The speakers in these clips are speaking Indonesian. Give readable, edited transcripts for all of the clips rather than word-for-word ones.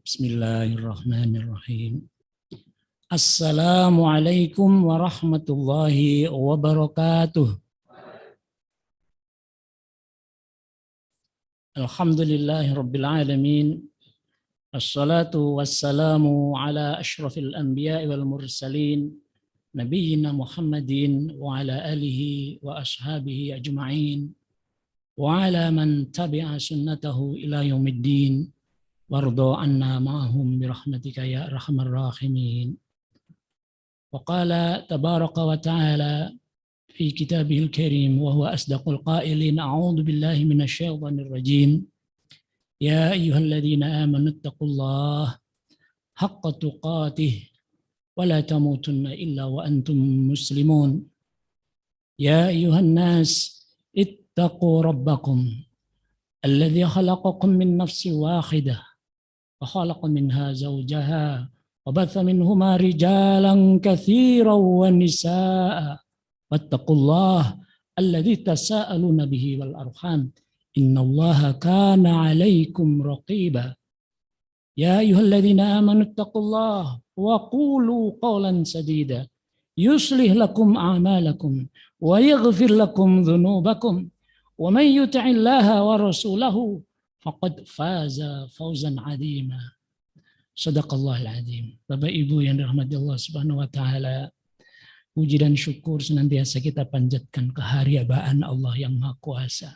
Bismillahirrahmanirrahim. Assalamualaikum warahmatullahi wabarakatuh. Alhamdulillahirabbil alamin. Assalatu wassalamu ala asyrafil anbiya'i wal mursalin nabiyyina Muhammadin wa ala alihi wa ashabihi ajma'in wa ala man tabi'a sunnatahu ila yaumiddin. Wardo anna ma'hum birahmatika ya arhamar rahimin. Wa qala tabaraka wa ta'ala fi kitabihil karim wa huwa asdaqul qailin a'udzu billahi minasy syaithanir rajim. Ya ayyuhalladzina amanu taqullaha haqqa tuqatih wa la tamutunna illa wa antum muslimun. Ya ayyuhan nas ittaqu rabbakum alladzi khalaqakum min nafsin wahidah وخلق منها زوجها وبث منهما رجالا كثيرا ونساء واتقوا الله الذي تساءلون به والأرحام إن الله كان عليكم رقيبا يا أيها الذين آمنوا اتقوا الله وقولوا قولا سديدا يصلح لكم أعمالكم ويغفر لكم ذنوبكم ومن يطع الله ورسوله faqad faza fauzan azima. Shadaqallahul azim. Bapak Ibu yang dirahmati Allah Subhanahu wa taala, puji dan syukur senantiasa kita panjatkan kehadiran Allah yang Maha Kuasa.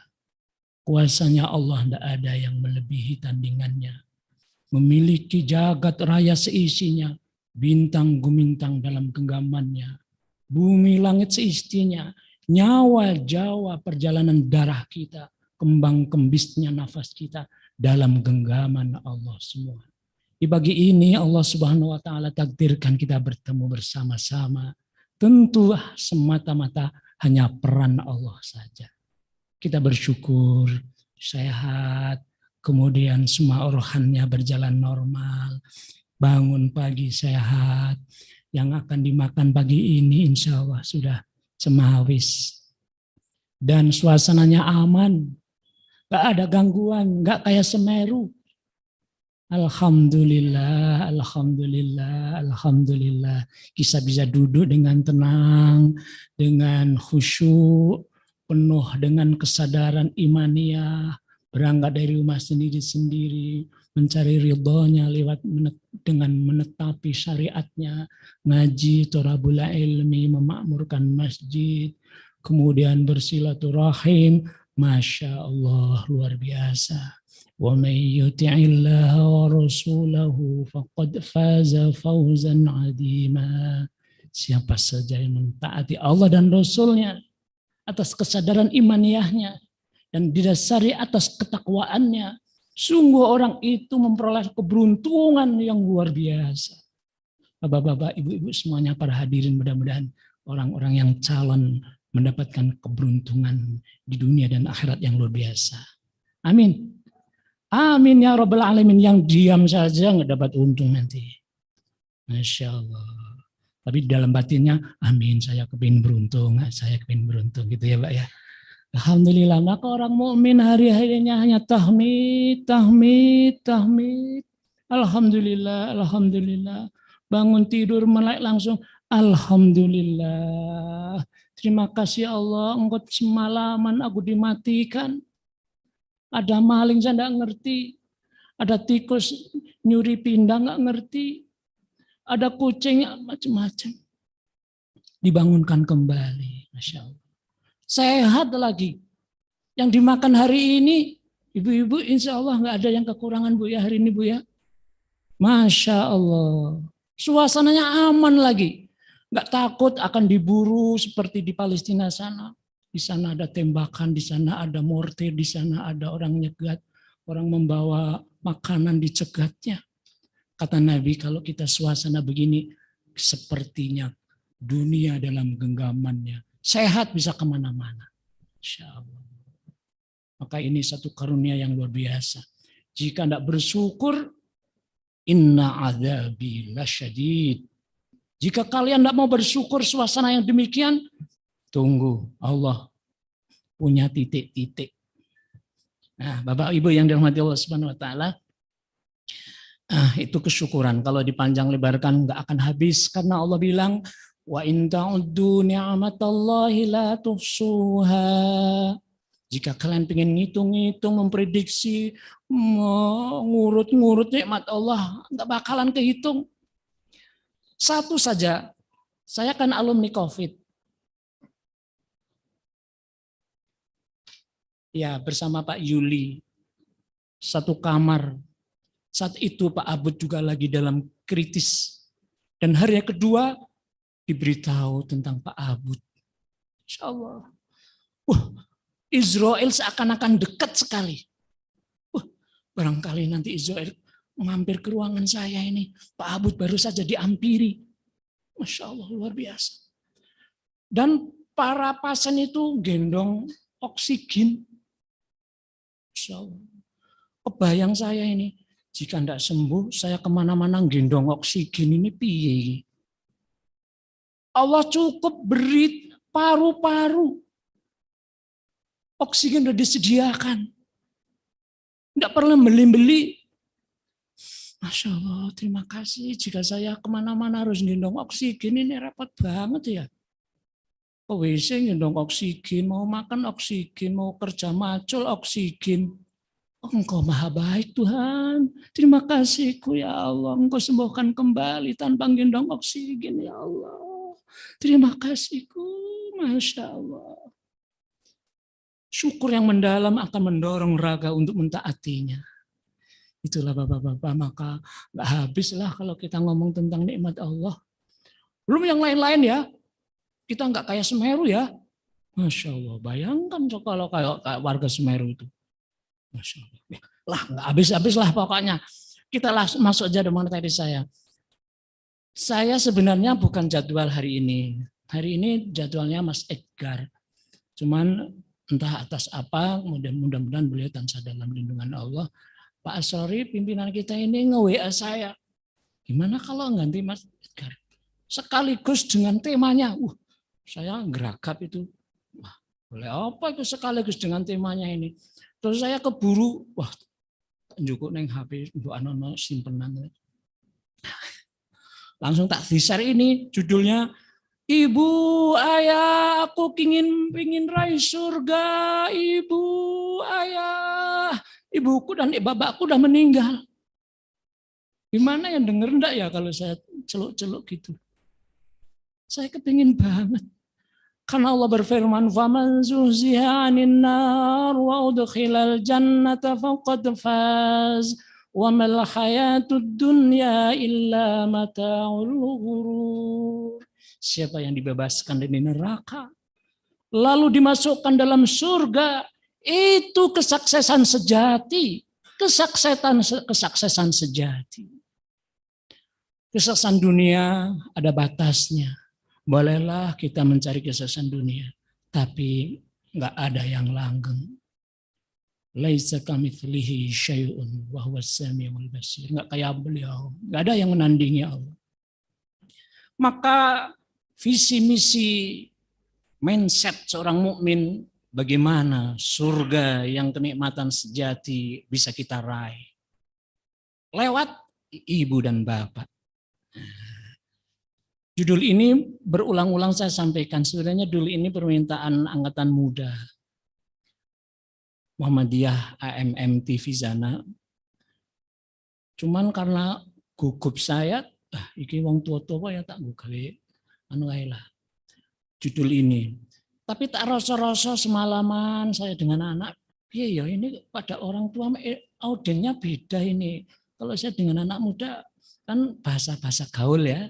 Kuasanya Allah tidak ada yang melebihi tandingannya. Memiliki jagat raya seisinya, bintang gumintang dalam genggamannya, bumi langit seistinya, nyawa jawa perjalanan darah kita, kembang kembisnya nafas kita dalam genggaman Allah semua. Di pagi ini Allah Subhanahu wa taala takdirkan kita bertemu bersama-sama. Tentu semata-mata hanya peran Allah saja. Kita bersyukur sehat, kemudian semua organnya berjalan normal, bangun pagi sehat, yang akan dimakan pagi ini insya Allah sudah semawis. Dan suasananya aman. Gak ada gangguan, gak kayak Semeru. Alhamdulillah, alhamdulillah, alhamdulillah. Kita bisa duduk dengan tenang, dengan khusyuk, penuh dengan kesadaran imaniyah, berangkat dari rumah sendiri-sendiri, mencari ridhonya lewat dengan menetapi syariatnya, ngaji, thorabul ilmi, memakmurkan masjid, kemudian bersilaturahim. Masya Allah, luar biasa. Wa may yuti'illaha wa rasulahu faqad faza fawzan 'azima. Siapa saja yang mentaati Allah dan Rasulnya atas kesadaran imaniyahnya dan didasari atas ketakwaannya, sungguh orang itu memperoleh keberuntungan yang luar biasa. Bapak-bapak, ibu-ibu semuanya, para hadirin, mudah-mudahan orang-orang yang calon mendapatkan keberuntungan di dunia dan akhirat yang luar biasa. Amin. Amin ya Rabbal Alamin. Yang diam saja nggak dapat untung nanti. Masya Allah. Tapi dalam batinnya, amin, saya kepingin beruntung, saya kepingin beruntung gitu ya Pak ya. Alhamdulillah. Maka orang mukmin hari-harinya hanya tahmid, tahmid, tahmid. Alhamdulillah, alhamdulillah. Bangun tidur melek langsung, alhamdulillah. Terima kasih Allah, engkau semalaman aku dimatikan. Ada maling saya enggak ngerti. Ada tikus nyuri pindang enggak ngerti. Ada kucing macam-macam. Dibangunkan kembali. Masya Allah. Sehat lagi. Yang dimakan hari ini, ibu-ibu insya Allah enggak ada yang kekurangan Bu ya hari ini Bu ya. Masya Allah. Suasananya aman lagi. Nggak takut akan diburu seperti di Palestina sana. Di sana ada tembakan, di sana ada mortir, di sana ada orang nyegat, orang membawa makanan dicegatnya. Kata Nabi, kalau kita suasana begini, sepertinya dunia dalam genggamannya. Sehat bisa kemana-mana. Insya Allah. Maka ini satu karunia yang luar biasa. Jika tidak bersyukur, inna adzabi lasyadid. Jika kalian tidak mau bersyukur suasana yang demikian, tunggu, Allah punya titik-titik. Nah, Bapak Ibu yang dirahmati Allah Subhanahu wa taala, Itu kesyukuran. Kalau dipanjang lebarkan nggak akan habis karena Allah bilang wa in ta'uddu ni'matallahi la tuhsuha. Jika kalian ingin ngitung-ngitung, memprediksi, ngurut-ngurut nikmat Allah, nggak bakalan kehitung. Satu saja, saya kan alumni COVID. Ya, bersama Pak Yuli. Satu kamar. Saat itu Pak Abud juga lagi dalam kritis. Dan hari yang kedua diberitahu tentang Pak Abud. Insya Allah. Israel seakan-akan dekat sekali. Barangkali nanti Israel mampir ke ruangan saya ini. Pak Abud baru saja diampiri. Masya Allah, luar biasa. Dan para pasien itu gendong oksigen. Masya Allah. Kebayang saya ini. Jika tidak sembuh, saya kemana-mana gendong oksigen ini piye. Allah cukup beri paru-paru. Oksigen sudah disediakan. Tidak perlu beli-beli. Masya Allah, terima kasih. Jika saya kemana-mana harus gendong oksigen, ini repot banget ya. Ke WC gendong oksigen, mau makan oksigen, mau kerja macul oksigen. Engkau maha baik Tuhan. Terima kasihku ya Allah. Engkau sembuhkan kembali tanpa gendong oksigen ya Allah. Terima kasihku. Masya Allah. Syukur yang mendalam akan mendorong raga untuk mentaatinya. Itulah Bapak-Bapak. Maka gak habislah kalau kita ngomong tentang nikmat Allah. Belum yang lain-lain ya. Kita nggak kayak Semeru ya. Masya Allah. Bayangkan kalau kayak warga Semeru itu. Masya Allah. Lah, nggak habis-habis lah pokoknya. Kita langsung masuk aja dengan tadi saya. Saya sebenarnya bukan jadwal hari ini. Hari ini jadwalnya Mas Edgar. Cuman entah atas apa, mudah-mudahan beliau tanpa dalam lindungan Allah. Pak Asori, pimpinan kita ini nge-WA saya. Gimana kalau ganti Mas Edgar? Sekaligus dengan temanya. Saya geragap itu. Wah, boleh apa itu sekaligus dengan temanya ini? Terus saya keburu, njukuk neng HP, mbok anono simpenan. Langsung tak di-share ini, judulnya Ibu, ayah, aku pingin raih surga. Ibu, ayah, ibuku dan bapakku udah meninggal. Gimana yang denger enggak ya kalau saya celuk-celuk gitu? Saya kepingin banget. Karena Allah berfirman, "Faman zuhziha 'anil nar wa udkhilal jannata faqad faz wa mal hayatud dunya illa mata'ul ghurur." Siapa yang dibebaskan dari neraka lalu dimasukkan dalam surga, itu kesuksesan sejati, kesuksesan sejati. Kesuksesan dunia ada batasnya. Bolehlah kita mencari kesuksesan dunia, tapi nggak ada yang langgeng. Laisa kamitslihi syai'un wa huwas samiul basir. Nggak kayak beliau, nggak ada yang menandingi Allah. Maka visi misi mindset seorang mukmin, bagaimana surga yang kenikmatan sejati bisa kita raih lewat ibu dan bapak. Judul ini berulang-ulang saya sampaikan. Sebenarnya dulu ini permintaan angkatan muda Muhammadiyah AMM TV Zana. Cuman karena gugup saya, iki wong tua-tua ya tak gue gawe anu ae lah. Judul ini. Tapi tak rasa-rasa semalaman saya dengan anak, iya ya ini pada orang tua audiennya beda ini. Kalau saya dengan anak muda kan bahasa-bahasa gaul ya.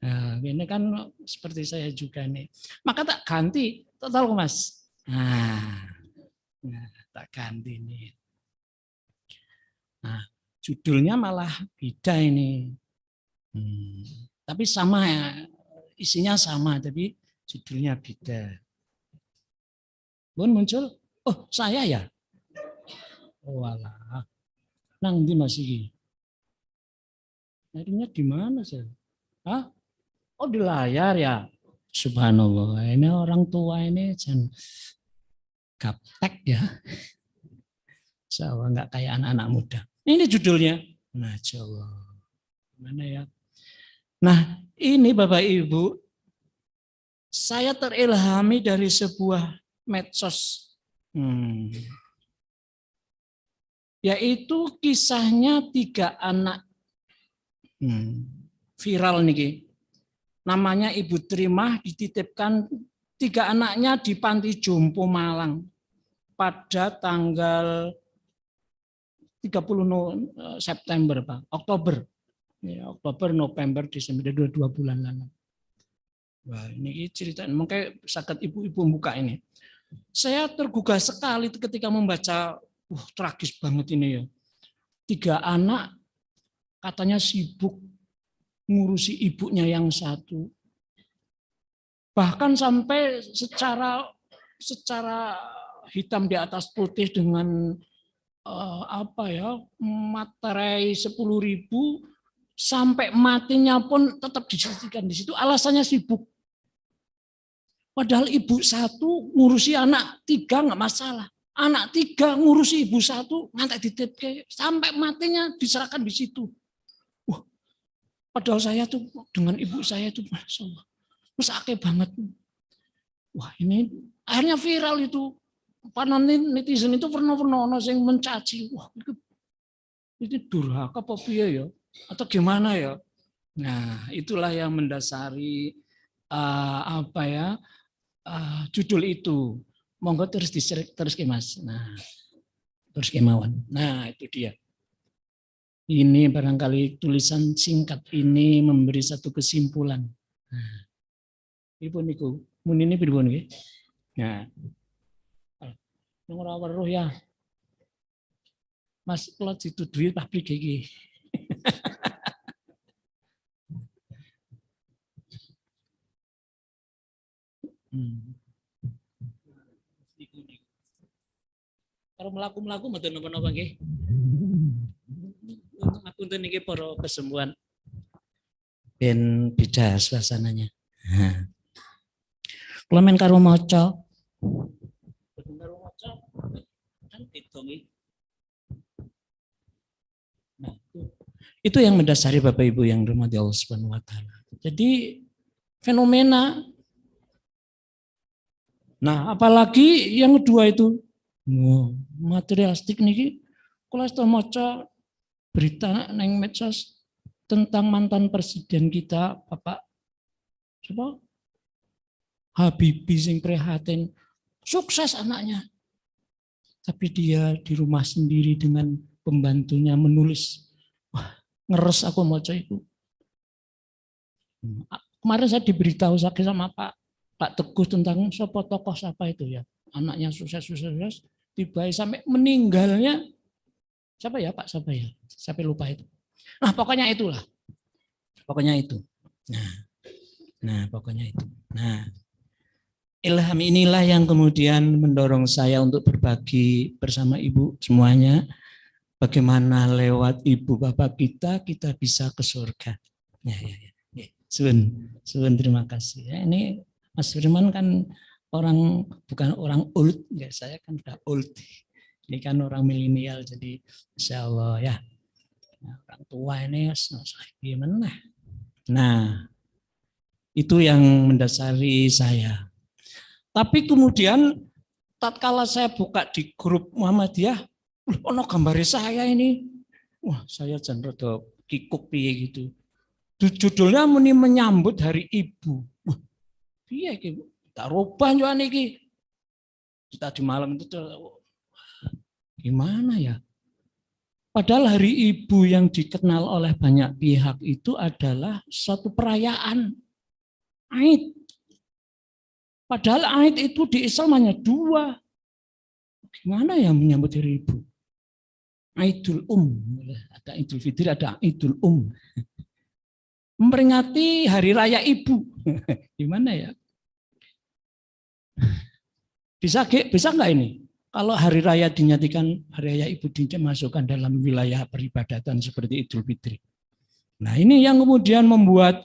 Nah, ini kan seperti saya juga nih. Maka tak ganti, tak tahu Mas. Nah, tak ganti nih. Nah, judulnya malah beda ini. Tapi sama ya, isinya sama, tapi judulnya beda. Bun muncul, oh saya ya. Oh alah, nang di masih. Nyarinya di mana sih? Hah? Oh di layar ya. Subhanallah, ini orang tua ini jangan gaptek ya. Saya nggak kayak anak-anak muda. Ini judulnya. Masya Allah. Gimana ya? Nah, ini Bapak Ibu, saya terilhami dari sebuah medsos. Yaitu kisahnya 3 anak viral nih. Namanya Ibu Trimah dititipkan 3 anaknya di Panti Jompo Malang pada tanggal 30 September, Pak. Oktober. Ya, Oktober, November, Desember, 2 bulan lalu. Wah, ini cerita, makanya sakit ibu-ibu buka ini. Saya tergugah sekali ketika membaca, tragis banget ini ya. 3 anak katanya sibuk ngurusi ibunya yang satu. Bahkan sampai secara hitam di atas putih dengan materai 10.000 sampai matinya pun tetap disisihkan di situ. Alasannya sibuk. Padahal ibu satu ngurusi anak 3 nggak masalah. Anak 3 ngurusi ibu satu ngantek dititipke sampai matinya diserahkan di situ. Wah, padahal saya tuh dengan ibu saya tuh Masya Allah, mesake banget. Wah, ini akhirnya viral itu. Panon netizen itu pernah yang mencaci. Wah, itu durhaka apa piye ya? Atau gimana ya? Nah, itulah yang mendasari judul itu. Monggo terus ke Mas. Nah, terus kemauan. Nah, itu dia. Ini barangkali tulisan singkat ini memberi satu kesimpulan. Nah, ibu niku, mun ini pripun nggih? Nah, ora weruh ya. Mas kula dituduhi publik iki. Kalau melaku mboten napa-napa nggih. Ngapunten niki para kesembuhan. Ben beda suasananya. Nah. Kula men karo maca. Kan ditongi. Nah, itu yang mendasari Bapak Ibu yang dirahmati Allah Subhanahu wa taala. Jadi fenomena. Nah, apalagi yang kedua itu materialistik niki kula maca berita neng medsos tentang mantan presiden kita Bapak siapa? Habibie sing prihatin, sukses anaknya. Tapi dia di rumah sendiri dengan pembantunya menulis. Wah, ngeres aku maca itu. Kemarin saya diberitahu sama Pak Teguh tentang tokoh siapa itu ya. Anaknya sukses, tiba sampai meninggalnya. Siapa ya Pak? Sampai lupa itu. Nah, pokoknya itulah. Pokoknya itu. Nah, pokoknya itu. Nah, ilham inilah yang kemudian mendorong saya untuk berbagi bersama Ibu semuanya. Bagaimana lewat Ibu Bapak kita bisa ke surga. Ya. Sun, terima kasih. Ya, ini Mas Firman kan bukan orang old, ya saya kan udah old. Ini kan orang milenial, jadi insya Allah ya. Nah, orang tua ini gimana? Nah, itu yang mendasari saya. Tapi kemudian tatkala saya buka di grup Muhammadiyah, ono gambar saya ini. Wah, saya jangan rada kikuk piye gitu. Judulnya muni menyambut Hari Ibu. Wah, piye iki? Tak rubah yo niki. Tadi malam itu gimana ya? Padahal Hari Ibu yang dikenal oleh banyak pihak itu adalah suatu perayaan Aid. Padahal Aid itu di Islam hanya 2. Gimana ya menyambut Hari Ibu? Aidul ada Idul Fitri, ada Idul memperingati Hari Raya Ibu. Gimana ya? Bisa nggak ini? Kalau hari raya dinyatakan Hari Raya Ibu dimasukkan dalam wilayah peribadatan seperti Idul Fitri. Nah, ini yang kemudian membuat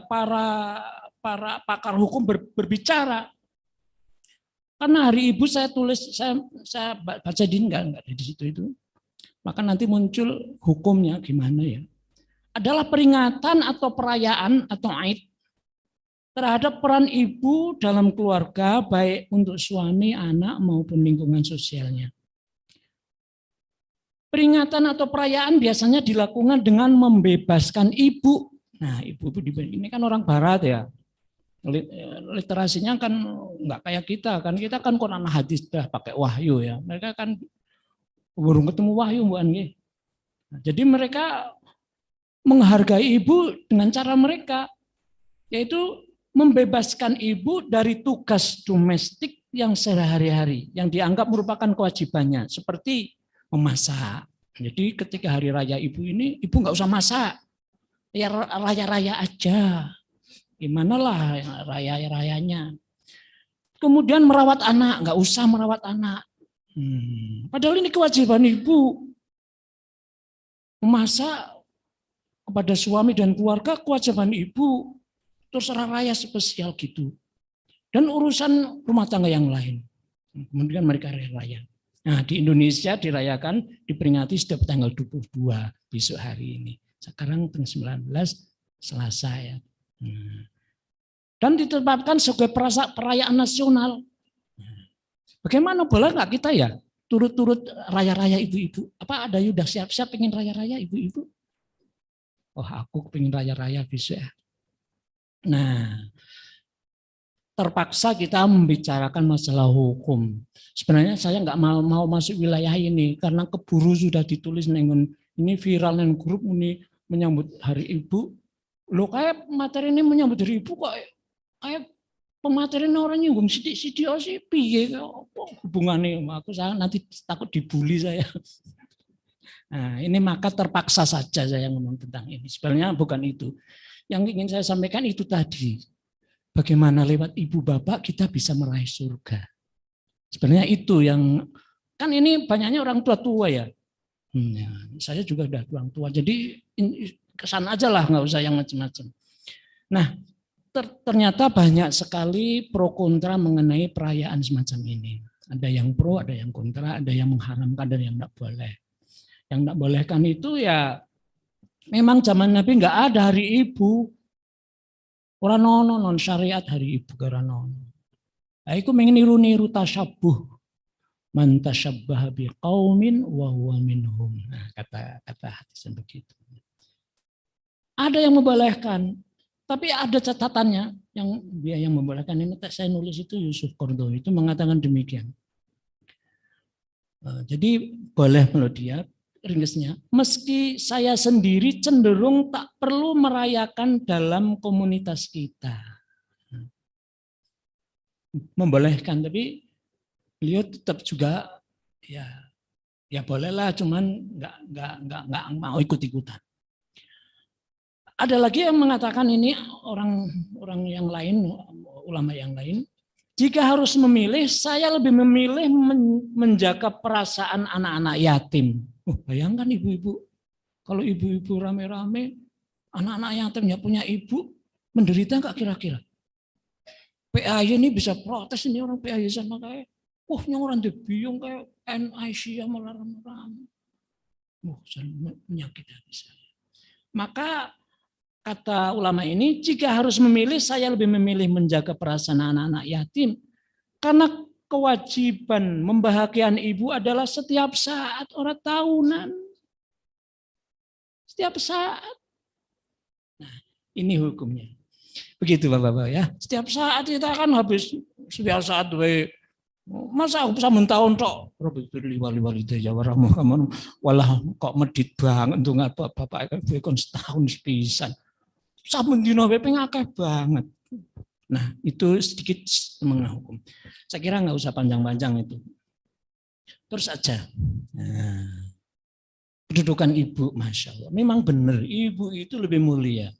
para pakar hukum berbicara. Karena hari ibu saya tulis, saya baca enggak di situ itu. Maka nanti muncul hukumnya gimana ya. Adalah peringatan atau perayaan atau aid terhadap peran ibu dalam keluarga, baik untuk suami, anak, maupun lingkungan sosialnya. Peringatan atau perayaan biasanya dilakukan dengan membebaskan ibu. Nah, ibu-ibu ini kan orang barat ya. Literasinya kan nggak kayak kita kan Quran hadis dah pakai wahyu ya. Mereka kan baru ketemu wahyu bukan nggih. Nah, jadi mereka menghargai ibu dengan cara mereka, yaitu membebaskan ibu dari tugas domestik yang sehari-hari, yang dianggap merupakan kewajibannya, seperti memasak. Jadi ketika hari raya ibu ini, ibu nggak usah masak, ya raya-raya aja. Gimana lah raya-rayanya. Kemudian merawat anak, nggak usah merawat anak. Padahal ini kewajiban ibu. Memasak kepada suami dan keluarga kewajiban ibu. Terus raya spesial gitu. Dan urusan rumah tangga yang lain. Kemudian mereka raya. Nah, di Indonesia dirayakan, diperingati setiap tanggal 22 besok hari ini. Sekarang tanggal 19 Selasa ya. Dan ditetapkan sebagai perayaan nasional. Bagaimana boleh nggak kita ya turut-turut raya-raya ibu-ibu? Apa ada udah siap-siap pengen raya-raya ibu-ibu? Oh, aku pengen raya-raya besok ya. Nah, terpaksa kita membicarakan masalah hukum. Sebenarnya saya nggak mau masuk wilayah ini karena keburu sudah ditulis ini viral dan grup ini menyambut Hari Ibu. Lo kayak materi ini menyambut Hari Ibu kok kayak pemateri orang nyinggung sidik-sidik sih piye hubungannya sama aku, saya nanti takut dibully saya. Nah, ini maka terpaksa saja saya ngomong tentang ini. Sebenarnya bukan itu. Yang ingin saya sampaikan itu tadi. Bagaimana lewat ibu bapak kita bisa meraih surga. Sebenarnya itu yang, kan ini banyaknya orang tua-tua ya. Ya, saya juga udah orang tua. Jadi kesan aja lah, nggak usah yang macam-macam. Nah, ternyata banyak sekali pro kontra mengenai perayaan semacam ini. Ada yang pro, ada yang kontra, ada yang mengharamkan, ada yang tidak boleh. Yang tidak bolehkan itu ya memang zaman Nabi nggak ada hari ibu. Orang non syariat hari ibu karena nono. Aku pengen niru-niru tasyabuh. Man tasyabbaha biqaumin wa huwa minhum. Nah, kata hadis begitu. Ada yang membolehkan, tapi ada catatannya yang membolehkan ini saya nulis itu Yusuf Qaradawi itu mengatakan demikian. Jadi boleh menurut dia ringkasnya, meski saya sendiri cenderung tak perlu merayakan dalam komunitas kita. Membolehkan, tapi beliau tetap juga ya bolehlah, cuman nggak mau ikut-ikutan. Ada lagi yang mengatakan ini orang yang lain, ulama yang lain, jika harus memilih, saya lebih memilih menjaga perasaan anak-anak yatim. Bayangkan ibu-ibu, kalau ibu-ibu rame-rame, anak-anak yatim yang punya ibu, menderita nggak kira-kira? PAY ini bisa protes ini orang PAY sama kayak, orang dibiung kayak NIC yang melarang-larang. Menyakiti hati saya. Maka kata ulama ini, jika harus memilih, saya lebih memilih menjaga perasaan anak-anak yatim. Karena kewajiban membahagiakan ibu adalah setiap saat, orang tahunan. Setiap saat. Nah, ini hukumnya. Begitu Bapak-Bapak ya. Setiap saat kita kan habis setiap saat masa aku bisa mentahun tok. Wali-wali ya walah kok medit banget untuk ngapa Bapak kon setahun sepisan. Saben dina wae akeh banget. Nah, itu sedikit menghukum. Saya kira nggak usah panjang-panjang itu. Terus aja. Nah, kedudukan ibu, Masya Allah. Memang benar, ibu itu lebih mulia.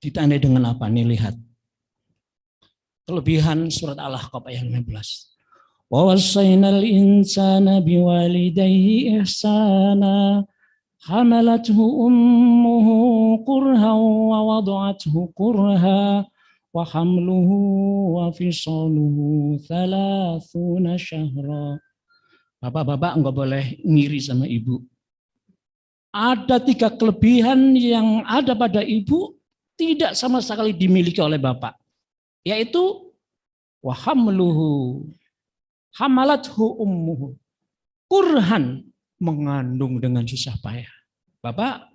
Ditandai dengan apa? Nih, lihat. Kelebihan surat Al-Ahqaf ayat 15. Wa wassaynal insana biwalidayhi ihsana. حملته أمه كرها ووضعته كرها wa hamluhu wa fisaluhu 30 syahra. Bapak-bapak enggak boleh ngiri sama ibu. Ada 3 kelebihan yang ada pada ibu tidak sama sekali dimiliki oleh bapak. Yaitu wa hamluhu, hamalathu ummuhu, kurhan, mengandung dengan susah payah. Bapak,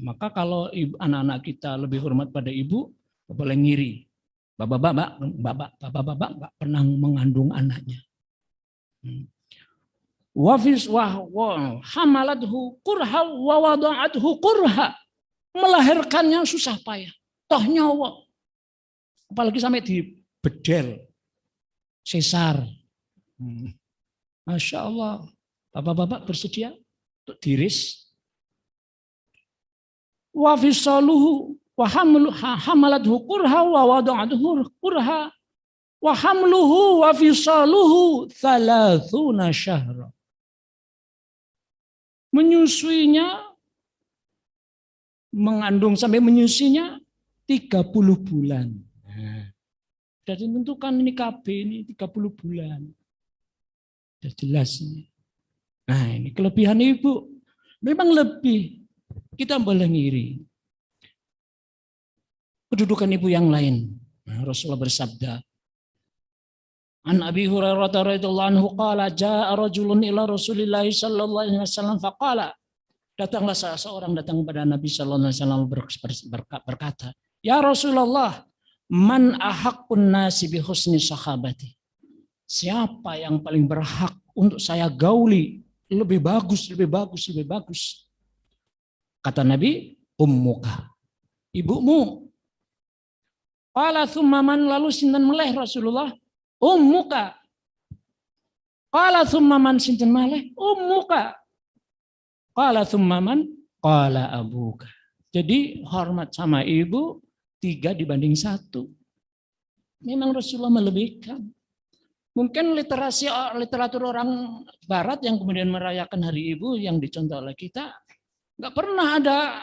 maka kalau anak-anak kita lebih hormat pada ibu, boleh ngiri. Bapak-bapak enggak pernah mengandung anaknya. Hamalathu kurha wa wada'athu kurha, melahirkannya susah payah, toh nyawa, apalagi sampai di bedel, sesar. Masya Allah, bapak-bapak bersedia untuk diris. Wa fisaluhu wa hamalathu kurha wa wada'athu kurha wa hamluhu wa fisaluhu 30 syahra. Menyusuinya, mengandung sampai menyusuinya 30 bulan. Sudah ditentukan ini KB ini 30 bulan. Sudah jelas ini. Nah ini kelebihan ibu. Memang lebih. Kita boleh ngiri. Kedudukan ibu yang lain. Nah, Rasulullah bersabda. An Abi Hurairah radhiyallahu anhu qala jaa rajulun ila Rasulillah sallallahu alaihi wasallam faqala, datanglah seorang datang kepada Nabi sallallahu alaihi wasallam berkata, "Ya Rasulullah, man ahaqqun nasi bi husni sahabati?" Siapa yang paling berhak untuk saya gauli? Lebih bagus. Kata Nabi, ummuka, ibumu. Qala tsumma man, lalu sinten meleh Rasulullah? Ummuka. Qala tsumma man, sinten malih? Ummuka. Qala tsumma man? Qala abuka. Jadi hormat sama ibu 3 dibanding 1. Memang Rasulullah melebihkan. Mungkin literatur orang barat yang kemudian merayakan hari ibu yang dicontoh oleh kita, nggak pernah ada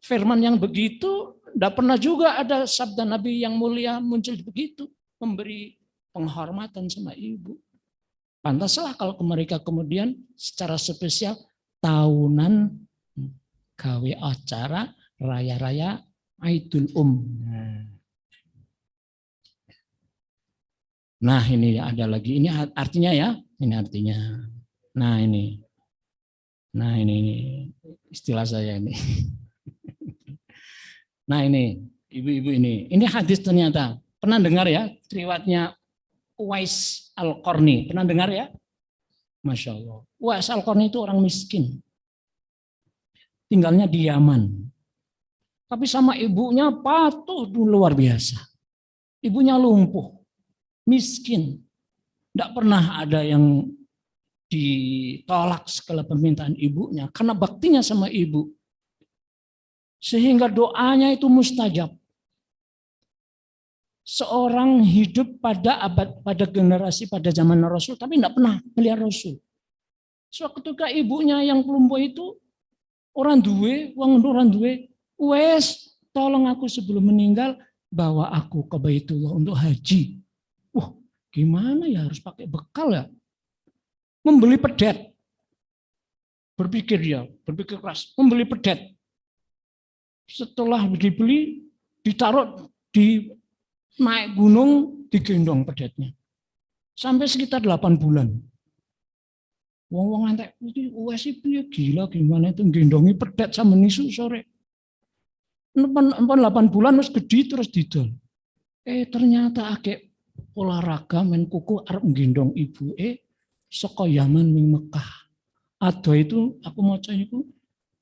firman yang begitu, nggak pernah juga ada sabda Nabi yang mulia muncul begitu, memberi penghormatan sama ibu. Pantaslah kalau mereka kemudian secara spesial tahunan gawe acara raya-raya Aidul Nah ini ada lagi, ini artinya ya, ini artinya. Nah ini istilah saya ini. Nah ini ibu-ibu ini hadis ternyata pernah dengar ya, riwayatnya Uwais Al-Qarni, pernah dengar ya? Masya Allah. Uwais Al-Qarni itu orang miskin, tinggalnya di Yaman, tapi sama ibunya patuh luar biasa. Ibunya lumpuh, miskin, tidak pernah ada yang ditolak segala permintaan ibunya karena baktinya sama ibu, sehingga doanya itu mustajab. Seorang hidup pada generasi pada zaman Rasul, tapi tidak pernah melihat Rasul. Suatu ketika ibunya yang lumpuh itu orang duwe, wes tolong aku sebelum meninggal bawa aku ke Baitullah untuk haji. Wah, gimana ya, harus pakai bekal ya? Membeli pedet. Berpikir keras, membeli pedet. Setelah dibeli, ditaruh di naik gunung, digendong pedetnya. Sampai sekitar 8 bulan. Wong antek iki wes piye gila gimana itu gendongi pedet sama nisu sore. 8 bulan wis gede terus didol. Ternyata akeh olahraga men kuku arep nggendong ibuke saka Yaman ning Mekah. Ada itu aku maca iku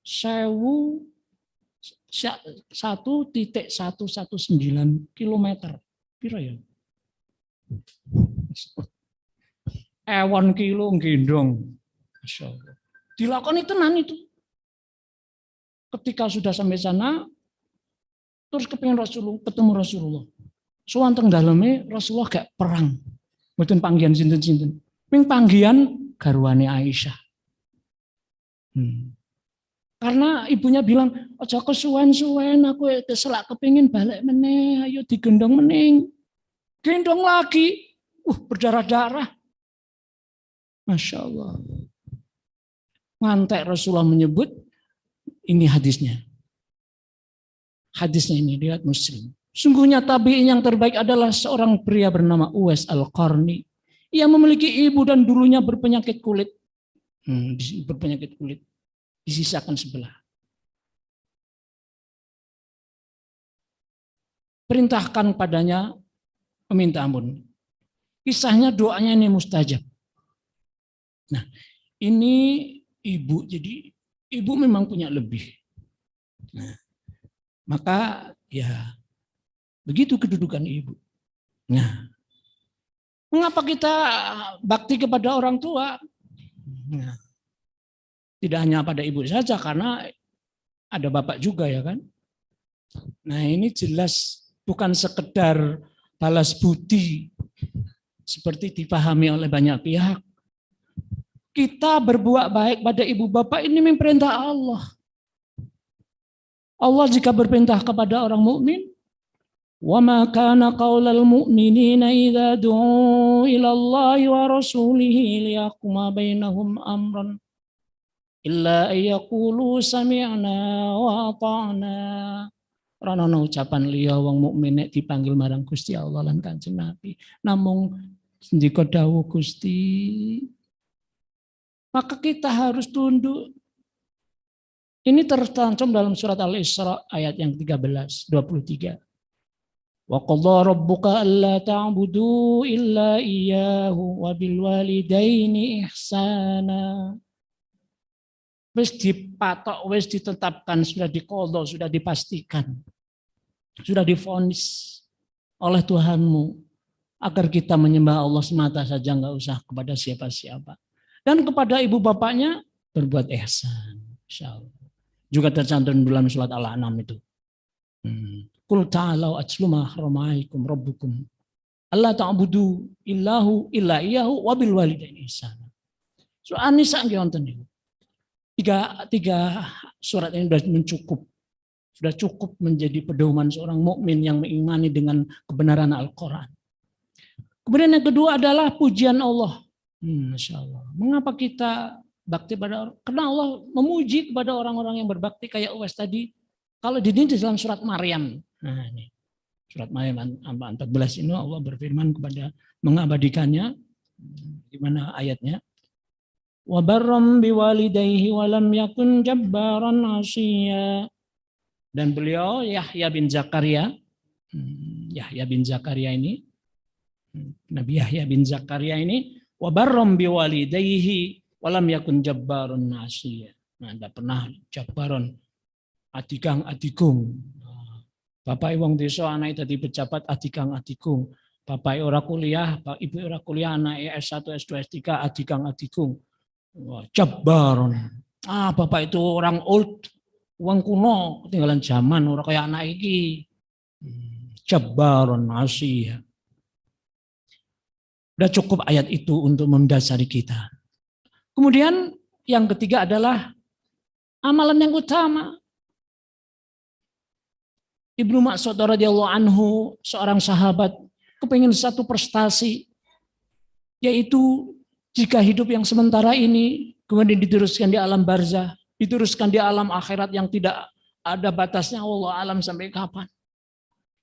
1,119 kilometer. Piro ya? 1 kilo nggendong. Masya Allah. Dilakoni tenan itu. Ketika sudah sampai sana, terus ketemu Rasulullah. Sowan teng daleme Rasulullah gak perang. Mboten panggihan sinten-sinten. Ping panggihan garwane Aisyah. Karena ibunya bilang, ojo kesuwen-suwen, aku keselak kepingin balik meneh, ayo digendong meneh. Gendong lagi, berdarah-darah. Masya Allah. Ngantek Rasulullah menyebut, ini hadisnya. Hadisnya ini, riwayat Muslim. Sungguhnya tabi'in yang terbaik adalah seorang pria bernama Uwais Al-Qarni. Ia memiliki ibu dan dulunya berpenyakit kulit. Berpenyakit kulit. Disisakan sebelah. Perintahkan padanya meminta ampun. Kisahnya doanya ini mustajab. Nah, ini ibu, jadi ibu memang punya lebih. Nah, maka ya begitu kedudukan ibu. Nah, mengapa kita bakti kepada orang tua? Nah, tidak hanya pada ibu saja, karena ada bapak juga ya kan. Nah, ini jelas bukan sekedar balas budi seperti dipahami oleh banyak pihak. Kita berbuat baik pada ibu bapak ini memang perintah Allah. Allah jika berperintah kepada orang mukmin, wa ma kana qaulal mu'minina idza du'u ila Allah wa rasulihi liyahkuma bainahum amran illa ayyaqulu sami'na wa ata'na. Ora ana ucapan liya wong mukmin nek dipanggil marang Gusti Allah lan Kanjeng Nabi, namung ndika dawuh Gusti. Maka kita harus tunduk. Ini tercantum dalam surat Al-Isra ayat yang 23. Wa qadha rabbuka alla ta'budu illa iyyahu wa bil walidaini ihsana. Wis dipatok, wis ditetapkan, sudah diqadha, sudah dipastikan. Sudah divonis oleh Tuhanmu agar kita menyembah Allah semata saja, enggak usah kepada siapa-siapa. Dan kepada ibu bapaknya berbuat ihsan, insyaallah. Juga tercantum dalam surat Al-An'am itu. Qul ta'alau atlu ma harrama 'alaikum rabbukum alla ta'budu illahu illa iyyahu wa bil walidaini ihsana. Surah An-Nisa nggih wonten niku. Tiga surat ini sudah cukup menjadi pedoman seorang mukmin yang mengimani dengan kebenaran Al-Qur'an. Kemudian yang kedua adalah pujian Allah. Masya Allah. Mengapa kita bakti pada orang? Karena Allah memuji kepada orang-orang yang berbakti kayak Uwais tadi. Kalau di dalam surat Maryam. Nah ini. Surat Maryam 14 ini Allah berfirman kepada mengabadikannya. Gimana ayatnya? Wa barram biwalidayhi wa lam yakun jabbaran 'ashiya. Dan beliau Yahya bin Zakaria. Yahya bin Zakaria ini. Nabi Yahya bin Zakaria ini wa barram biwalidayhi wa lam yakun jabbarun 'ashiya. Nah, tidak pernah jabbaron adikang adikung. Bapak wong desa anake dadi pejabat adikang adikung. Bapak ora kuliah, ibu ora kuliah, anake S1, S2, S3 adikang adikung. Wah, jabbaron. Bapak itu orang old, wong kuno, ketinggalan zaman, ora kayak anak iki. Jabbaron 'ashiya. Sudah cukup ayat itu untuk mendasari kita. Kemudian yang ketiga adalah amalan yang utama. Ibnu Mas'ud radhiyallahu anhu, seorang sahabat, kepingin satu prestasi, yaitu jika hidup yang sementara ini kemudian diteruskan di alam barzah, diteruskan di alam akhirat yang tidak ada batasnya, Allah alam sampai kapan.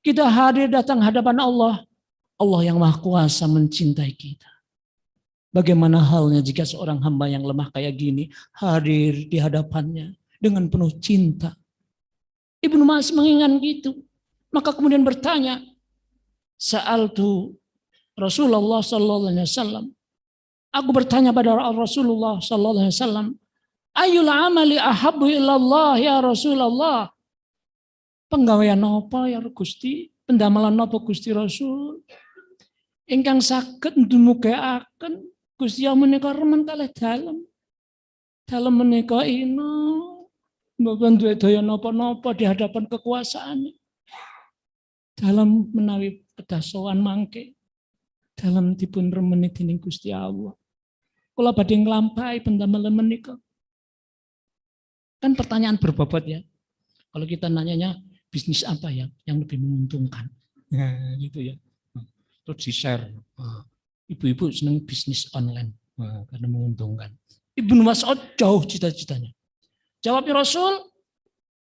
Kita hadir datang hadapan Allah. Allah yang Maha Kuasa mencintai kita. Bagaimana halnya jika seorang hamba yang lemah kayak gini hadir di hadapannya dengan penuh cinta. Ibnu Mas'ud mengingat gitu. Maka kemudian bertanya, Sa'altu Rasulullah sallallahu alaihi wasallam. Aku bertanya pada Rasulullah sallallahu alaihi wasallam, ayyul amali ahabbu ilallah ya Rasulullah? Penggawean apa ya Gusti? Pendamalan apa Gusti Rasul? Ingkang saged ndumugaken Gusti Allah menika remen kalih dalem. Dalem menika ina mboten duwe daya napa-napa di hadapan kekuasaan. Dalam menawi kedah sowan mangke. Dalam dipun remeni dening Gusti Allah. Kula badhe nglampahi pendamel menika. Kan pertanyaan berbobot ya. Kalau kita nanyanya bisnis apa ya yang lebih menguntungkan, gitu ya. Terus di-share. Ibu-ibu senang bisnis online karena menguntungkan. Ibnu Mas'ud jauh cita-citanya. Jawabnya Rasul,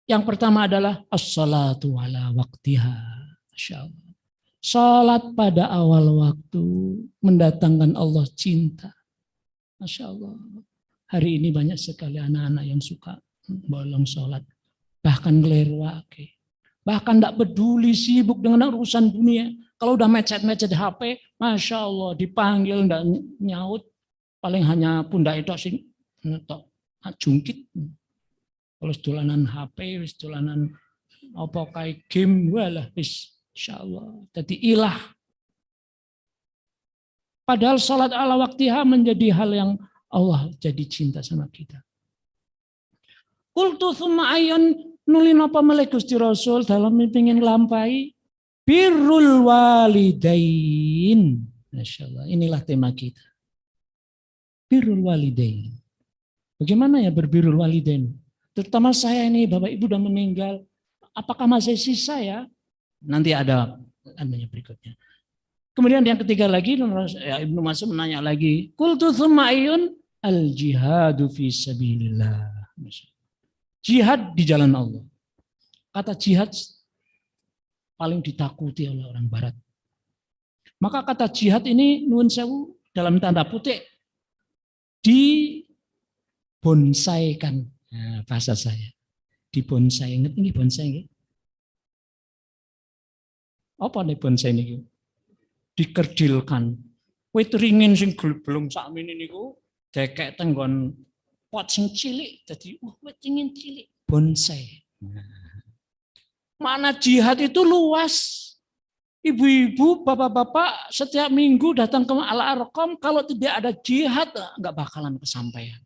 yang pertama adalah as-salatu ala waktiha. Masya Allah. Salat pada awal waktu mendatangkan Allah cinta. Masya Allah. Hari ini banyak sekali anak-anak yang suka bolong sholat. Bahkan ngelirwake. Bahkan tidak peduli, sibuk dengan urusan dunia. Kalau udah mecet-mecet HP, Masya Allah, dipanggil tidak nyaut. Paling hanya pundak itu sing jungkit. Kalau dolanan HP, dolanan apa kayak game, walah, Insya Allah. Jadi ilah. Padahal sholat ala waktiha menjadi hal yang Allah jadi cinta sama kita. Qultu tsumma ayun nulin apa melek Gusti Rasul dalam ingin lampai birrul walidain. Masyaallah, inilah tema kita. Birrul walidain. Bagaimana ya berbirrul walidain? Terutama saya ini, Bapak Ibu sudah meninggal. Apakah masih sisa ya? Nanti ada berikutnya. Kemudian yang ketiga lagi, Ibnu Mas'ud menanya lagi, qultu tsumma ayun al jihadu fi sabilillah. Jihad di jalan Allah. Kata jihad paling ditakuti oleh orang barat. Maka kata jihad ini nuwun sewu dalam tanda petik dibonsaikan. Nah, bahasa saya. Dibonsai. Ingat ini bonsai nggih? Apa nih bonsai niku? Dikerdilkan. Wit ringin sing belum sakmene niku dekek tenggon pot sing cilik dadi wit ringin cilik bonsai. Makna jihad itu luas. Ibu-ibu, bapak-bapak setiap minggu datang ke Al-Arqam, kalau tidak ada jihad enggak bakalan kesampaian.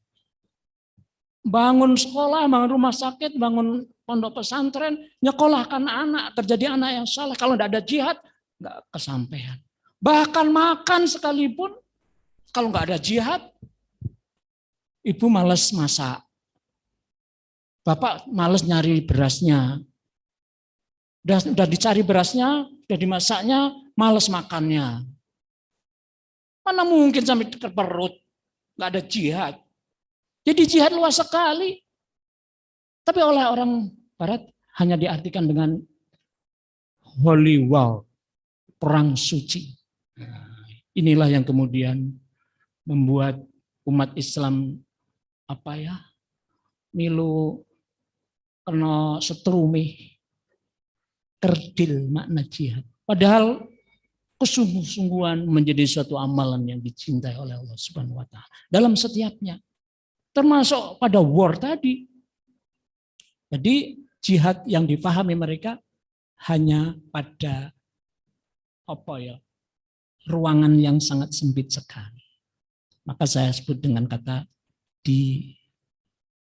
Bangun sekolah, bangun rumah sakit, bangun pondok pesantren, nyekolahkan anak, terjadi anak yang saleh. Kalau tidak ada jihad, enggak kesampaian. Bahkan makan sekalipun, kalau enggak ada jihad, ibu malas masak. Bapak malas nyari berasnya. Udah dicari berasnya, udah dimasaknya, malas makannya. Mana mungkin sampai ke perut, enggak ada jihad. Jadi jihad luas sekali. Tapi oleh orang barat hanya diartikan dengan holy war, perang suci. Inilah yang kemudian membuat umat Islam milu kena setrumih, kerdil makna jihad. Padahal kesungguh-sungguhan menjadi suatu amalan yang dicintai oleh Allah Subhanahu wa taala dalam setiapnya. Termasuk pada war tadi. Jadi jihad yang dipahami mereka hanya pada ruangan yang sangat sempit sekali. Maka saya sebut dengan kata di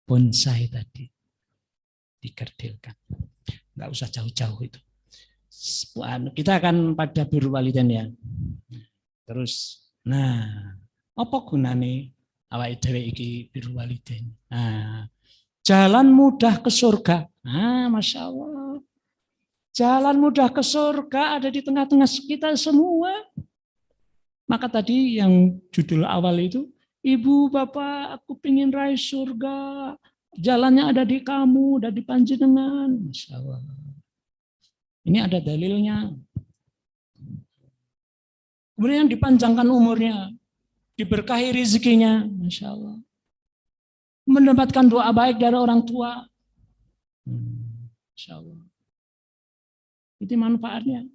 bonsai tadi. Dikerdilkan. Enggak usah jauh-jauh itu. Kita akan pada birrul walidain ya. Terus, apa gunane awake dhewe iki birrul walidain? Jalan mudah ke surga. Masya Allah. Jalan mudah ke surga ada di tengah-tengah kita semua. Maka tadi yang judul awal itu, Ibu, Bapak, aku pengen raih surga. Jalannya ada di kamu, ada di panjenengan. Masya Allah. Ini ada dalilnya. Kemudian dipanjangkan umurnya. Diberkahi rezekinya. Masya Allah. Mendapatkan doa baik dari orang tua. Masya Allah. Itu manfaatnya.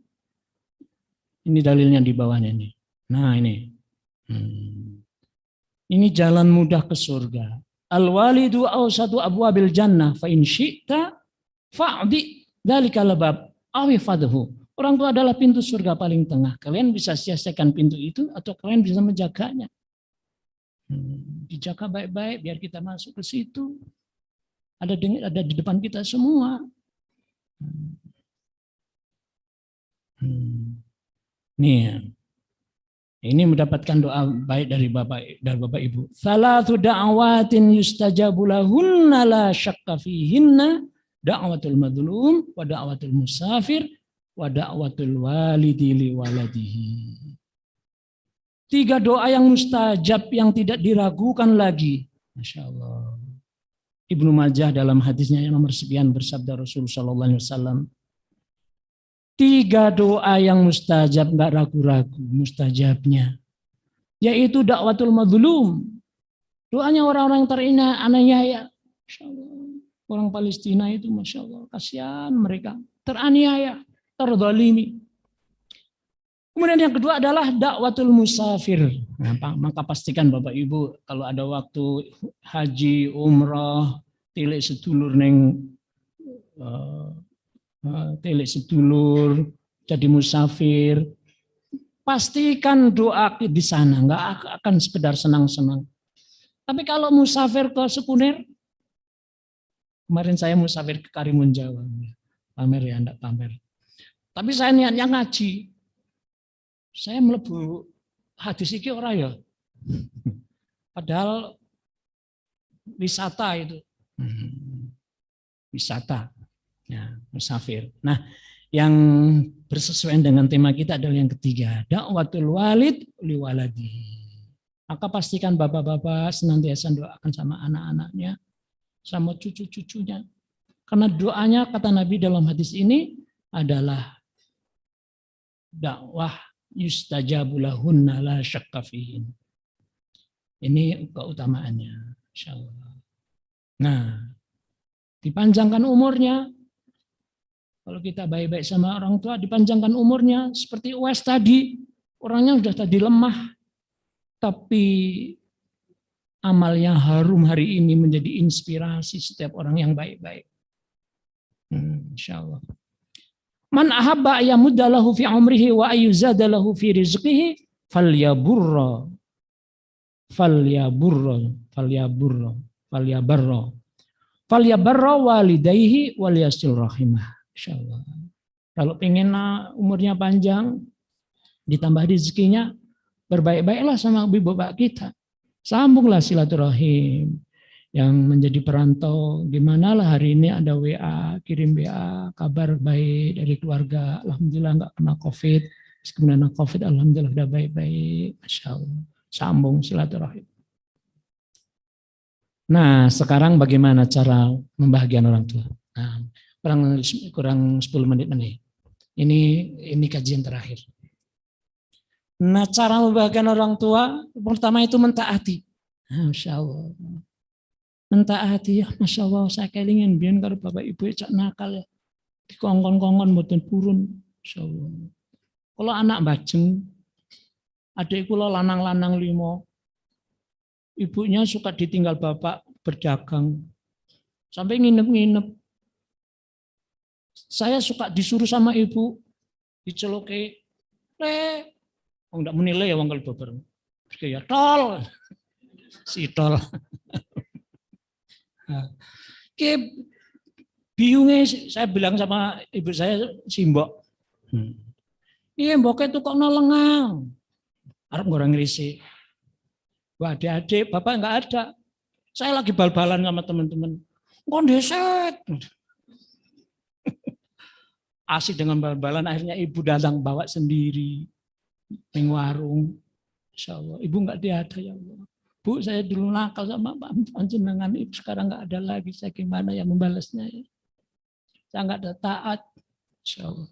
Ini dalilnya di bawahnya ini. Nah ini. Ini jalan mudah ke surga. Al-walidu awsatu abwabil jannah fa in syi'ta fa'di dzalikal bab aw fadhu. Orang tua adalah pintu surga paling tengah. Kalian bisa sia-siakan pintu itu atau kalian bisa menjaganya. Dijaga baik-baik biar kita masuk ke situ. Ada di depan kita semua. Nih, Ini mendapatkan doa baik dari Bapak Ibu. Salatu da'awatin yustajabu lahunna la syakka fihinna da'watul madlum wa da'watul musafir wa da'watul walidi li waladihi. 3 doa yang mustajab yang tidak diragukan lagi. Masya Allah. Ibnu Majah dalam hadisnya yang nomor sekian bersabda Rasulullah SAW, 3 doa yang mustajab, nggak ragu-ragu mustajabnya, yaitu dakwatul mazlum, doanya orang-orang yang teraniaya. Masya Allah. Orang Palestina itu Masya Allah, kasihan mereka, teraniaya, terzalimi. Kemudian yang kedua adalah dakwatul musafir. Nah, maka pastikan Bapak Ibu kalau ada waktu haji, umrah, tilik sedulur neng tilik sedulur, jadi musafir, pastikan doa di sana, nggak akan sekedar senang-senang. Tapi kalau musafir ke Sekuner, kemarin saya musafir ke Karimun Jawa, pamer ya, enggak pamer. Tapi saya niatnya ngaji. Saya melebu hadis iki ora ya. Padahal wisata itu. Wisata. Ya, musafir. Nah, yang bersesuaian dengan tema kita adalah yang ketiga, dakwatul walid liwaladi. Maka pastikan bapak-bapak senantiasa doakan sama anak-anaknya, sama cucu-cucunya. Karena doanya kata Nabi dalam hadis ini adalah dakwah yustajabu lahunna la syakka fihin. Ini keutamaannya, insyaallah. Nah, dipanjangkan umurnya. Kalau kita baik-baik sama orang tua, dipanjangkan umurnya. Seperti Uwais tadi, orangnya sudah tadi lemah, tapi amalnya harum hari ini menjadi inspirasi setiap orang yang baik-baik. Insyaallah. Man ahabba yamudda lahu fi umrihi wa ayyuzada lahu fi rizqihi falyabarra walidayhi wal yasil rahimah. Insyaallah. Kalau pengen umurnya panjang, ditambah rezekinya, berbaik-baiklah sama ibu bapak kita. Sambunglah silaturahim. Yang menjadi perantau, gimana lah hari ini ada WA, kirim WA, kabar baik dari keluarga, alhamdulillah nggak kena COVID, kemudian COVID, alhamdulillah udah baik-baik, Masya Allah, sambung silaturahim. Nah, sekarang bagaimana cara membahagiakan orang tua? Nah, kurang 10 menit nih. Ini kajian terakhir. Nah, cara membahagiakan orang tua, pertama itu mentaati. Masya Allah. Mentaati ya, Masya Allah, saya kelingin biar kalau bapak ibu cak nakal ya, dikongkon-kongkon mboten purun, Masya Allah. Kalau anak bajeng, adik kula lanang-lanang 5, ibunya suka ditinggal bapak berdagang, sampai nginep-nginep. Saya suka disuruh sama ibu, diceloke, enggak menilai ya wong kalau babar, kayak tol, si tol. Kayak bingungnya saya bilang sama ibu saya, si Mbok. Iya Mbok itu kok nolengang. Arep ngorang ngrisi. Wah adik-adik, bapak enggak ada. Saya lagi bal-balan sama teman-teman. Kondeset. Asik dengan bal-balan, akhirnya ibu datang bawa sendiri. Ning warung. Insyaallah, ibu enggak ada ya Allah. Bu, saya dulu nakal sama panjenengan, ibu sekarang nggak ada lagi. Saya gimana ya membalasnya ya? Saya nggak ada taat, insya Allah.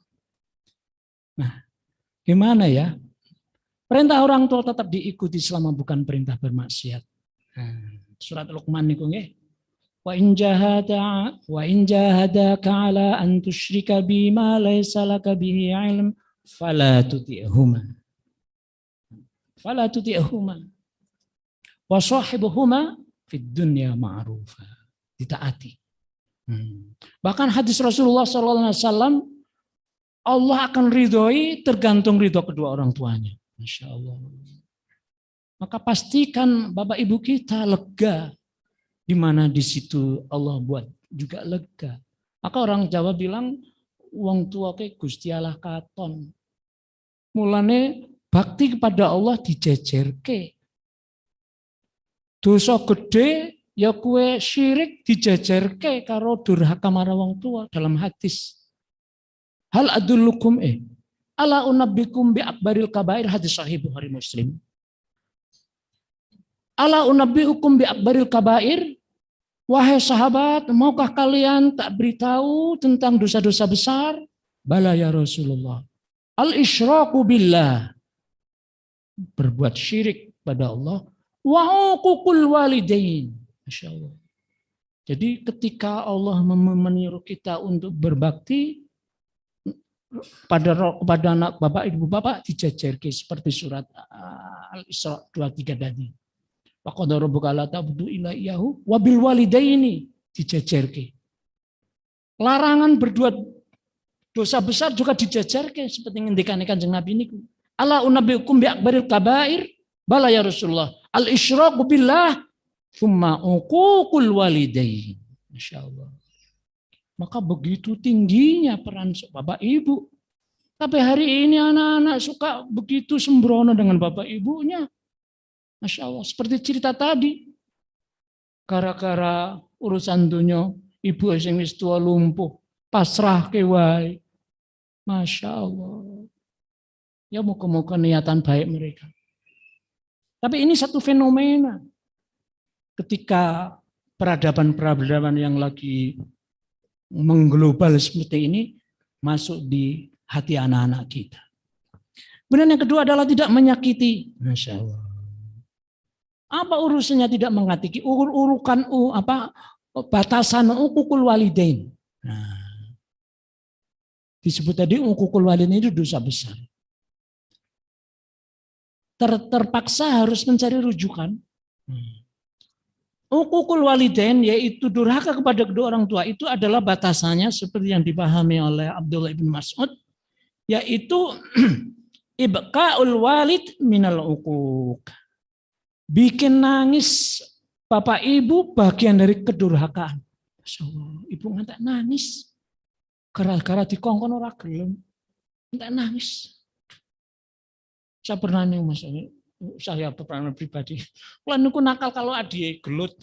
Nah, gimana ya? Perintah orang tua tetap diikuti selama bukan perintah bermaksiat. Surat Luqman niku nggih. Wa in jahadaka ala an tusyrika bima laysa laka bihi ilm fala tuti'huma. Wa sahibuhuma fid dunya ma'rufa. Ditaati. Bahkan hadis Rasulullah SAW, Allah akan ridhoi tergantung ridho kedua orang tuanya. Masya Allah. Maka pastikan bapak ibu kita lega, di mana di situ Allah buat juga lega. Maka orang Jawa bilang, wong tua ke Gusti Allah katon. Mulane bakti kepada Allah dijejerke. Dosa gede ya kue syirik dijejerke karo durhaka marang wong tua dalam hadis. Hal adullukum ala unabbikum bi akbaril kabair, hadis sahih Bukhari Muslim. Ala unabbiukum bi akbaril kabair, wahai sahabat, maukah kalian tak beritahu tentang dosa-dosa besar? Bala ya Rasulullah. Al-isyraku billah, berbuat syirik pada Allah, wa uququl walidain. Masya Allah. Jadi ketika Allah menyuruh kita untuk berbakti kepada anak bapak, ibu bapak, dijajarkan seperti surat Al-Isra 23 tadi. Wa qad rabbuka la ta'budu illa iyyahu wa bil walidaini, dijajarkan. Larangan berbuat dosa besar juga dijajarkan seperti ngendikan Kanjeng Nabi niku. Ala unabbiukum bi akbaril kabair, bala ya Rasulullah. Al-isyraku billah tsumma uququl walidain. Masyaallah. Maka begitu tingginya peran bapak ibu. Tapi hari ini anak-anak suka begitu sembrono dengan bapak ibunya. Masya Allah. Seperti cerita tadi. Gara-gara urusan dunia, ibu yang wis tua lumpuh. Pasrah ke wae. Masya Allah. Ya muka-muka niatan baik mereka. Tapi ini satu fenomena. Ketika peradaban-peradaban yang lagi mengglobal seperti ini masuk di hati anak-anak kita. Kemudian yang kedua adalah tidak menyakiti. Masya Allah. Apa urusannya tidak mengakiti? Urukan batasan uququl walidain. Nah, disebut tadi uququl walidain itu dosa besar. Terpaksa harus mencari rujukan. Uququl walidain, yaitu durhaka kepada kedua orang tua, itu adalah batasannya seperti yang dipahami oleh Abdullah bin Mas'ud, yaitu ibqa'ul walid minal uquq. Bikin nangis bapak ibu bagian dari kedurhakaan. Masya Allah, ibu ngantek nangis gara-gara dikongkon ora gelem, ngantek nangis. Saya pernah nih Mas, saya pernah pribadi. Kalau niku nakal kalau adik gelut.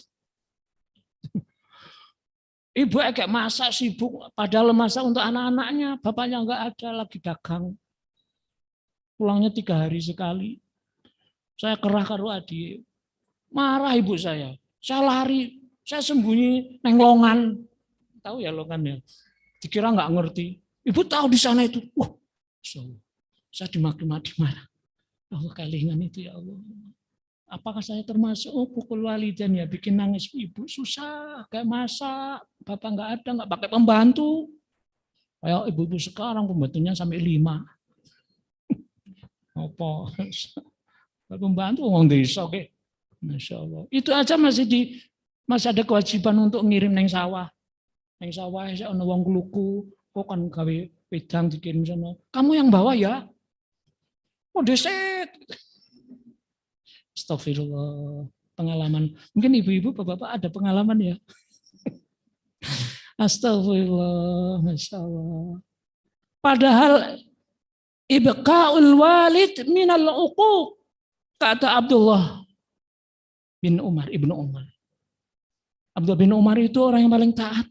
Ibu agak masak sibuk, padahal masak untuk anak-anaknya, bapaknya enggak ada, lagi dagang. Pulangnya 3 hari sekali. Saya kerah karo adik. Marah ibu saya. Saya lari, saya sembunyi neng longan. Tahu ya longan ya? Dikira enggak ngerti. Ibu tahu di sana itu. Wah, saya dimaki-maki marah. Allah kelingan itu ya Allah. Apakah saya termasuk uququl walidain ya, bikin nangis ibu susah, kayak masak, bapak nggak ada, nggak pakai pembantu. Kayak ibu-ibu sekarang pembantunya sampai 5. Apa? Pembantu ngomong desa oke. Masya Allah. Itu aja masih ada kewajiban untuk ngirim neng sawah. Neng sawah saya ono wong kluku, kok kan gawe wedang dikirim sana. Kamu yang bawa ya? Oh deset. Astagfirullah. Pengalaman. Mungkin ibu-ibu, bapak-bapak ada pengalaman ya. Astagfirullah. Masya Allah. Padahal ibqa'ul walid minal uquq. Kata Abdullah bin Umar, Ibnu Umar. Abdullah bin Umar itu orang yang paling taat.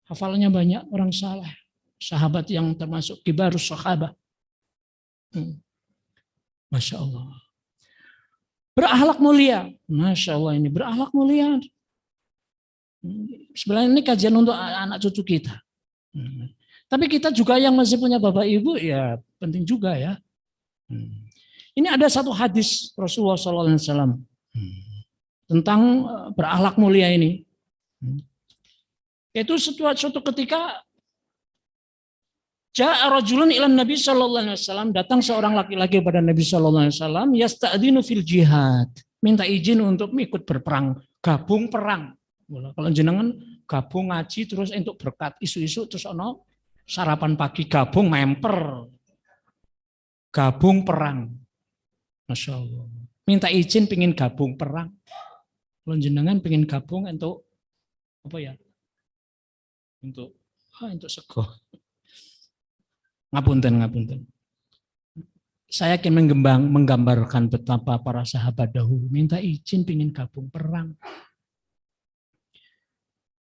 Hafalnya banyak, orang saleh. Sahabat yang termasuk kibarus sahabat. Masya Allah. Berakhlak mulia. Masya Allah, ini berakhlak mulia. Sebenarnya ini kajian untuk anak cucu kita. Tapi kita juga yang masih punya bapak ibu, ya penting juga ya. Ini ada satu hadis Rasulullah SAW tentang berakhlak mulia ini. Yaitu suatu ketika ja'a rajulun ilan Nabi sallallahu alaihi wasallam, datang seorang laki-laki pada Nabi sallallahu alaihi wasallam, yasta'dinu fil jihad, minta izin untuk ikut berperang, gabung perang. Kalau jenengan gabung ngaji terus untuk berkat isu-isu terus ono sarapan pagi gabung memper. Gabung perang. Masya Allah. Minta izin pengin gabung perang. Kalau jenengan pengin gabung untuk apa ya? Untuk sego. Ngapunten. saya akan menggambarkan betapa para sahabat dahulu minta izin pingin gabung perang.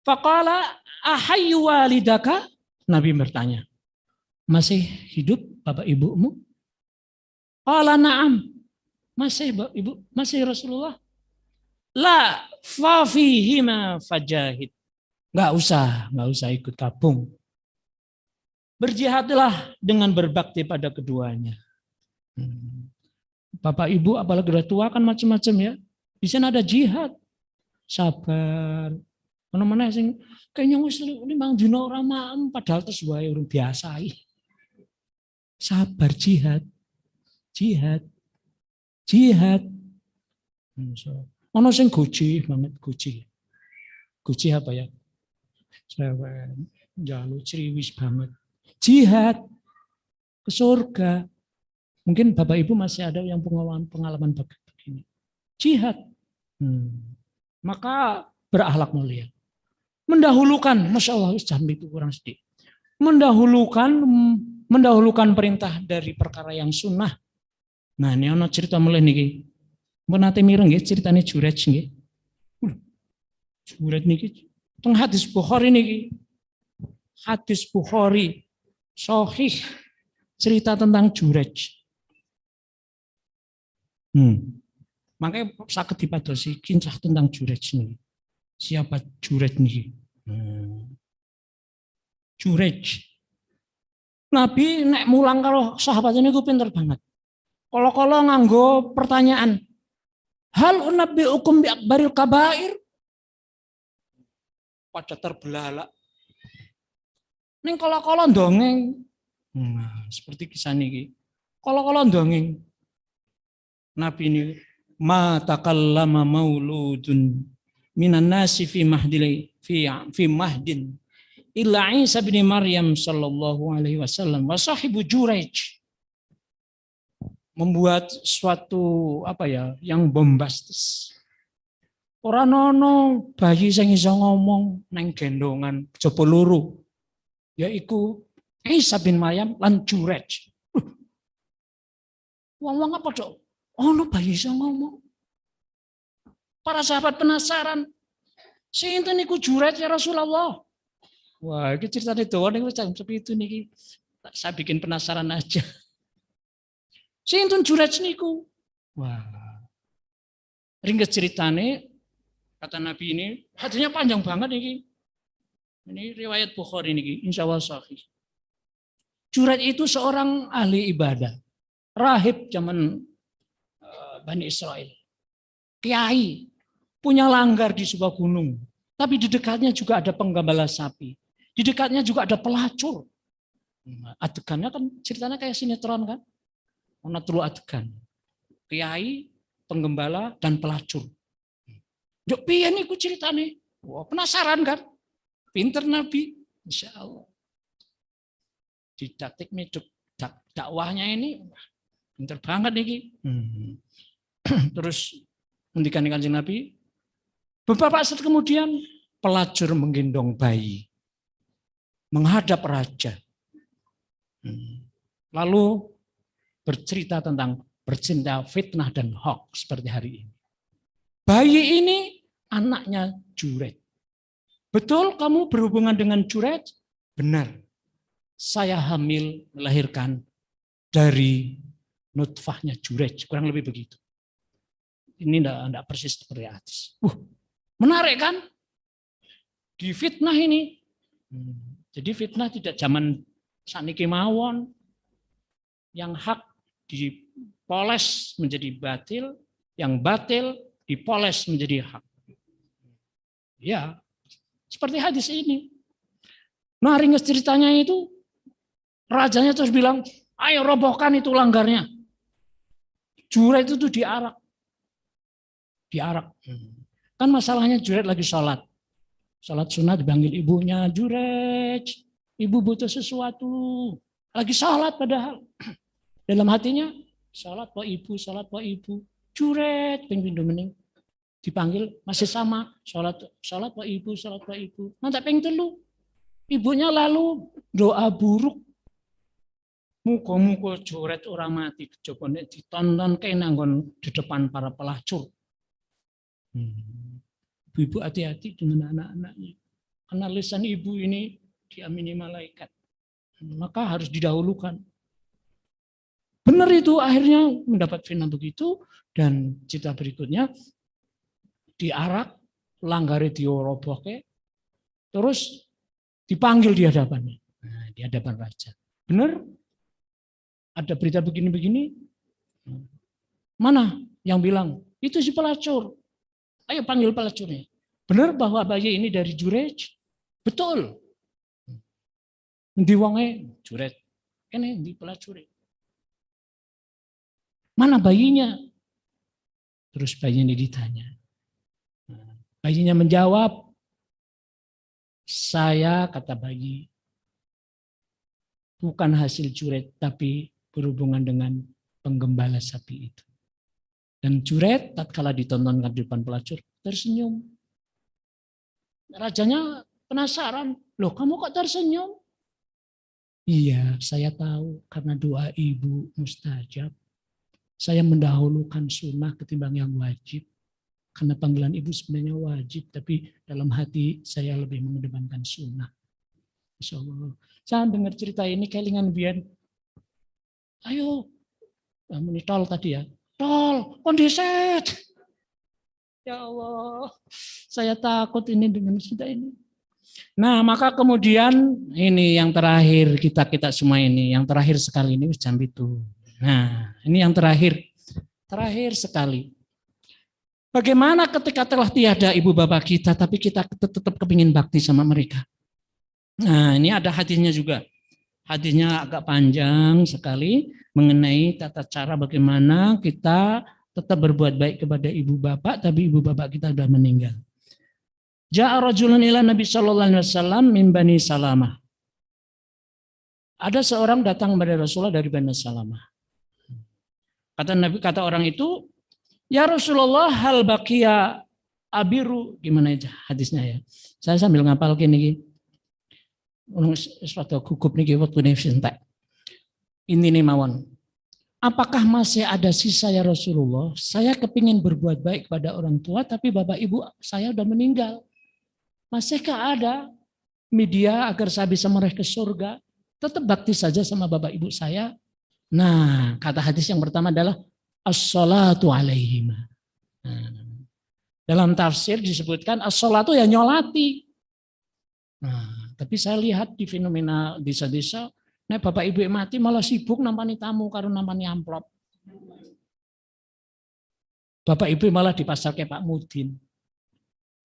Faqala ahayyu walidaka? Nabi bertanya, masih hidup bapak ibumu? Qala na'am. Masih ibu, masih Rasulullah. La fafihima fajahid. Enggak usah ikut gabung. Berjihadlah dengan berbakti pada keduanya. Bapak ibu apalagi udah tua kan macam-macam ya. Di sana ada jihad. Sabar. Mana-mana sing kayaknya wis 5 dina ora maem padahal terus wae urung biasai. Sabar jihad. Jihad. Jihad. Ono sing goji banget goji. Goji apa ya? Cewek jalu ceriwis banget. Jihad ke surga. Mungkin Bapak Ibu masih ada yang pengalaman begini. Jihad. Maka berakhlak mulia. Mendahulukan, Masya Allah, jam itu kurang sedikit. Mendahulukan perintah dari perkara yang sunnah. Nah, ini ada cerita mulai nih. Menate mireng nggih ceritane Jurej nggih. Jurej niki teng hadis Bukhari niki. Hadis Bukhari sahih cerita tentang Jurej. Makanya sakit dipadosi kisah tentang Jurej niki. Siapa Jurej niki? Jurej. Nabi nek mulang karo sahabat niku pinter banget. Kala-kala nganggo pertanyaan. Hal unabbiukum bi akbaril kabair? Pada terbelalak. Ning kala-kala ndongeng. Nah, seperti kisah niki. Kala-kala ndongeng. Nabi ini ma takallama mauludun minan nasi fi mahdin illa Isa bin Maryam sallallahu alaihi wasallam wa sahibu Jurej. Membuat suatu yang bombastis. Ora nono bayi sing iso ngomong nang gendongan jaba loro. Yaiku Isa bin Maryam lan Jurej. Wong-wong apa cok? Ono bayi iso ngomong. Para sahabat penasaran. Sinten niku Jurej ya Rasulullah? Wah, iki ceritane dawa niku jam sepitu niki. Saya bikin penasaran aja. Sinten Jurej niku? Wah. Ringkes ceritane kata Nabi ini, hadisnya panjang banget niki. Ini riwayat Bukhari niki, insyaallah sahih. Jurej itu seorang ahli ibadah. Rahib zaman Bani Israel. Kiai, punya langgar di sebuah gunung. Tapi di dekatnya juga ada penggembala sapi. Di dekatnya juga ada pelacur. Adegannya kan ceritanya kayak sinetron kan. Ono telu adegan. Kiai, penggembala, dan pelacur. Yo piye niku ceritane? Wah, penasaran kan? Pinter Nabi, Insya Allah. Didaktik dakwahnya ini pinter banget niki. Terus ngendikan Kanjeng Nabi, beberapa saat kemudian pelacur menggendong bayi menghadap raja. Lalu bercerita tentang fitnah dan hoax seperti hari ini. Bayi ini anaknya Jurej. Betul kamu berhubungan dengan Jurej? Benar. Saya hamil melahirkan dari nutfahnya Jurej. Kurang lebih begitu. Ini enggak persis seperti hadis. Menarik kan? Di fitnah ini. Jadi fitnah tidak zaman saniki mawon. Yang hak dipoles menjadi batil, yang batil dipoles menjadi hak. Ya, seperti hadis ini. Nah, ringkas ceritanya itu, rajanya terus bilang, ayo robohkan itu langgarnya. Jurej itu tuh diarak. Kan masalahnya Jurej lagi sholat. Sholat sunat dipanggil ibunya, Jurej, ibu butuh sesuatu. Lagi sholat padahal. Dalam hatinya, sholat wa ibu. Jurej, pengen mening. Dipanggil masih sama, sholat wa ibu. Nanti pengen telu. Ibunya lalu doa buruk. Muga-muga joret ora mati, coba nek ditonton kene nggon di depan para pelacur. Ibu hati-hati dengan anak-anaknya. Karena lisan ibu ini diamini malaikat. Maka harus didahulukan. Benar itu, akhirnya mendapat fitnah begitu, dan cerita berikutnya diarak, langgari dioroboke, terus dipanggil di hadapannya. Nah, di hadapan raja. Benar? Ada berita begini-begini? Mana yang bilang? Itu si pelacur. Ayo panggil pelacurnya. Benar bahwa bayi ini dari Jurej? Betul. Di wonge Jurej. Ini di pelacuri. Mana bayinya? Terus bayinya ditanya. Bayinya menjawab, saya, kata bayi, bukan hasil Juret, tapi berhubungan dengan penggembala sapi itu. Dan Juret, tatkala ditontonkan di depan pelacur, tersenyum. Rajanya penasaran, loh kamu kok tersenyum? Iya, saya tahu karena doa ibu mustajab. Saya mendahulukan sunnah ketimbang yang wajib. Karena panggilan ibu sebenarnya wajib, tapi dalam hati saya lebih mengedepankan sunnah. Insya Allah. Saya dengar cerita ini kelingan biyen. Ayo, kamu ini tol tadi ya. Tol, kondiset. Ya Allah, saya takut ini dengan cerita ini. Nah, maka kemudian ini yang terakhir kita semua ini, yang terakhir sekali ini jam itu. Nah, ini yang terakhir sekali. Bagaimana ketika telah tiada ibu bapak kita, tapi kita tetap kepingin bakti sama mereka. Nah, ini ada hadisnya juga. Hadisnya agak panjang sekali mengenai tata cara bagaimana kita tetap berbuat baik kepada ibu bapak, tapi ibu bapak kita sudah meninggal. Ja'a rajulun ila Nabi sallallahu alaihi wasallam min Bani Salamah. Ada seorang datang kepada Rasulullah dari Bani Salamah. Kata orang itu, ya Rasulullah, hal baqiya abiru, gimana aja hadisnya ya. Saya sambil ngapal gini. Suatu gugup niki waktu ini sentek. Ini nih mawon. Apakah masih ada sisa ya Rasulullah? Saya kepingin berbuat baik kepada orang tua, tapi bapak ibu saya udah meninggal. Masihkah ada media agar saya bisa meraih ke surga? Tetap bakti saja sama bapak ibu saya. Nah, kata hadis yang pertama adalah as-salatu alaihim. Dalam tafsir disebutkan as-salatu ya nyolati. Nah, tapi saya lihat di fenomena desa-desa, nek bapak ibu mati malah sibuk nampani tamu karo nampani amplop. Bapak ibu malah di pasar kayak Pak Mudin.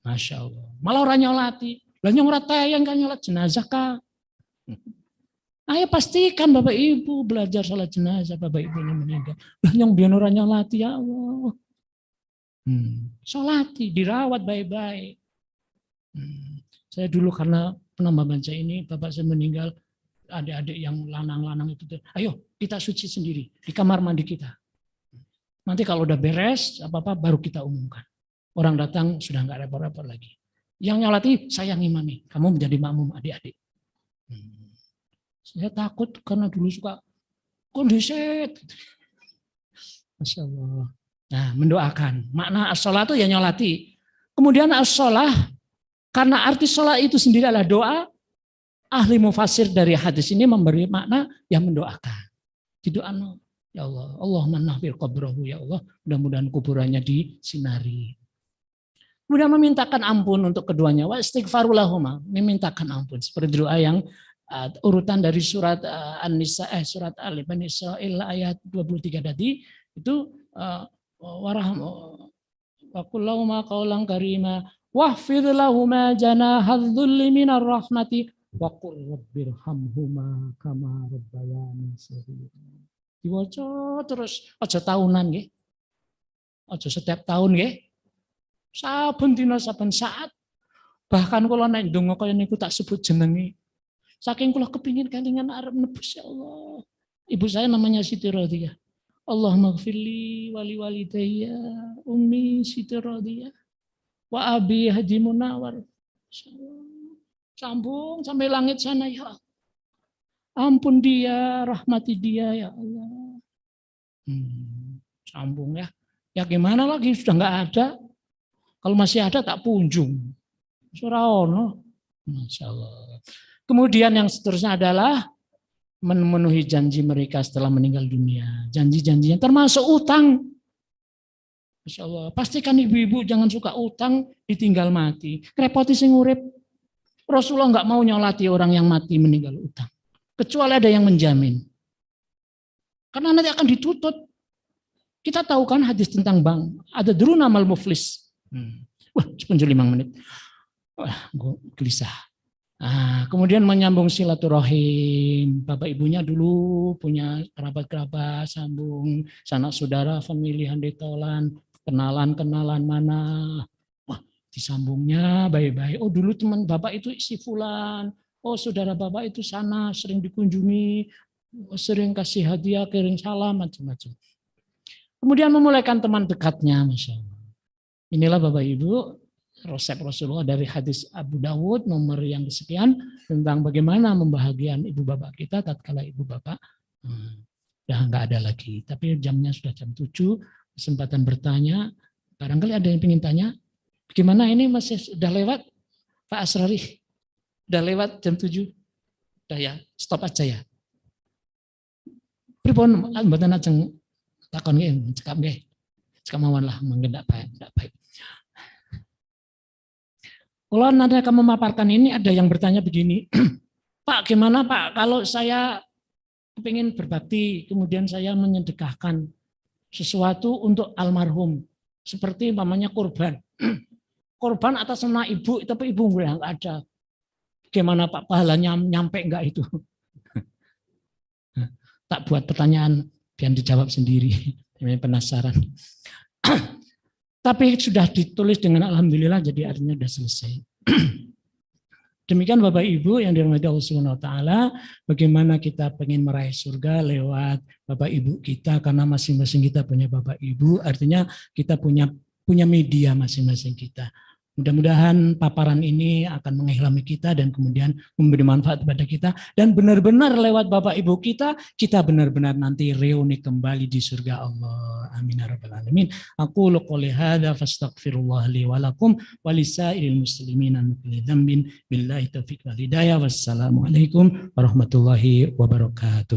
Masya Allah. Malah orang nyolati. Lah nyong ora tayang kan nyolat jenazah kah? Ayo pastikan bapak ibu belajar sholat jenazah bapak ibu yang meninggal. Lah nyong biar orang nyolati ya Allah. Sholati, dirawat baik-baik. Saya dulu karena pernah membaca ini, bapak saya meninggal, adik-adik yang lanang-lanang itu, ayo kita suci sendiri di kamar mandi kita. Nanti kalau udah beres, apa-apa baru kita umumkan. Orang datang sudah nggak repot-repot lagi. Yang nyolati saya ngimami, kamu menjadi makmum adik-adik. Saya takut karena dulu suka kondiset. Masya Allah. Nah, mendoakan. Makna as-sholat itu ya nyolati. Kemudian as-sholah, karena arti sholat itu sendiri adalah doa, ahli mufassir dari hadis ini memberi makna yang mendoakan. Didoakan, ya Allah, Allahumma nahfir qabrahu, ya Allah, mudah-mudahan kuburannya disinari. Kemudian memintakan ampun untuk keduanya, wa istighfarulahuma, memintakan ampun. Seperti doa yang urutan dari surat An-Nisa, surat Al-Bani Israil ayat 23 tadi, itu wa kullahuma qawlan karima wahfidh lahuma janahadz-dzulli minar rahmati wa qur rabbirhamhuma kama rabbayani shaghira. Diwaca terus, aja tahunan nggih. Aja setiap tahun nggih. Saben dina saben saat. Bahkan kula nek ndonga kaya niku tak sebut jenenge. Saking kula kepingin kelingan arep nebus ya Allah. Ibu saya namanya Siti Radhiyah. Allahumma gfirli wali walidayya ummi Siti Radhiyah wa abi Haji Munawar. Sambung sampai langit sana ya. Ampun dia, rahmati dia ya Allah. Sambung ya. Ya gimana lagi, sudah nggak ada. Kalau masih ada tak punjung. Suraono. Masya Allah. Kemudian yang seterusnya adalah memenuhi janji mereka setelah meninggal dunia. Janji-janjinya termasuk utang. Masya Allah. Pastikan ibu-ibu jangan suka utang ditinggal mati. Repoti sing urip. Rasulullah nggak mau nyolati orang yang mati meninggal utang. Kecuali ada yang menjamin. Karena nanti akan dituntut. Kita tahu kan hadis tentang bank. Ada druna mal muflis. Wah, 15 menit. Wah, gue gelisah. Kemudian menyambung silaturahim. Bapak ibunya dulu punya kerabat-kerabat, sambung sanak saudara, famili handetolan, kenalan mana. Wah, disambungnya baik-baik. Oh, dulu teman bapak itu si fulan. Oh, saudara bapak itu sana sering dikunjungi, sering kasih hadiah, kirim salam, macam-macam. Kemudian memulaikan teman dekatnya, Masya Allah. Inilah Bapak Ibu, resep Rasulullah dari hadis Abu Dawud nomor yang kesekian tentang bagaimana membahagiakan ibu bapak kita tatkala ibu bapak udah nggak ada lagi. Tapi jamnya sudah jam 7, kesempatan bertanya. Barangkali ada yang ingin tanya, bagaimana ini masih sudah lewat Pak Asrari? Udah lewat jam 7? Udah ya, stop aja ya. Pripun mboten ajeng takon nggih, cekap nggih. Cekap mawon lah, mungkin enggak baik. Kalau nanti akan memaparkan ini, ada yang bertanya begini, Pak, gimana Pak, kalau saya ingin berbakti, kemudian saya menyedekahkan sesuatu untuk almarhum, seperti namanya kurban. Kurban atas nama ibu, tapi ibu nggak ada. Gimana Pak, pahalanya nyampe enggak itu? Tak buat pertanyaan, biar dijawab sendiri. Penasaran. Tapi sudah ditulis dengan alhamdulillah, jadi artinya sudah selesai. Demikian Bapak Ibu yang dirahmati Allah Subhanahu wa taala, bagaimana kita pengen meraih surga lewat Bapak Ibu kita, karena masing-masing kita punya Bapak Ibu, artinya kita punya media masing-masing kita. Mudah-mudahan paparan ini akan mengilhami kita dan kemudian memberi manfaat kepada kita, dan benar-benar lewat Bapak Ibu kita benar-benar nanti reuni kembali di surga Allah. Amin ya rabbal alamin. Aku qouli hadza fastaghfirullah li wa lakum wa lisairil muslimin min kulli dzambin. Billahi taufiq wal hidayah. Wassalamualaikum warahmatullahi wabarakatuh.